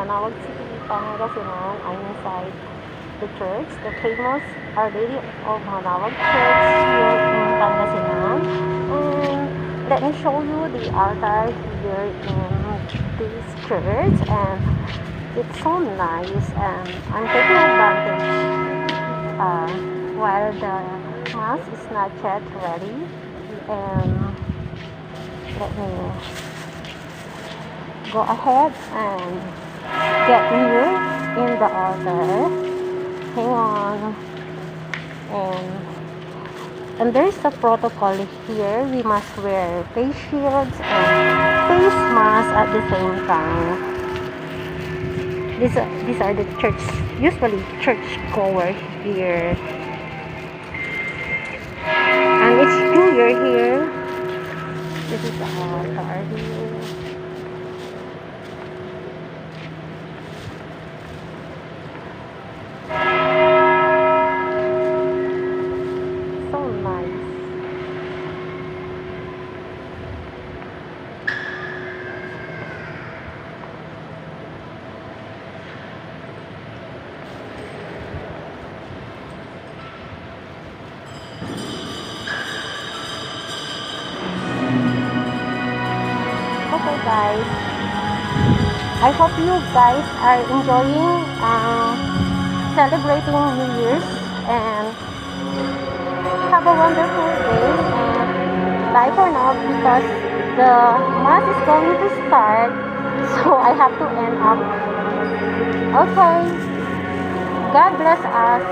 Manaog City, Pangasinan. I'm inside the church, the famous Our Lady of Manaoag Church here in Pangasinan. And let me show you the altar here in this church, and it's so nice, and I'm taking advantage while the mass is not yet ready. And let me go ahead and get here in the altar. Hang on. And there's a protocol here. We must wear face shields and face masks at the same time. These are the usually church goer here. And it's New Year here. This is the altar here. Okay guys, I hope you guys are enjoying celebrating New Year's, and have a wonderful day, and bye for now because the mass is going to start, so I have to end up. Okay, God bless us.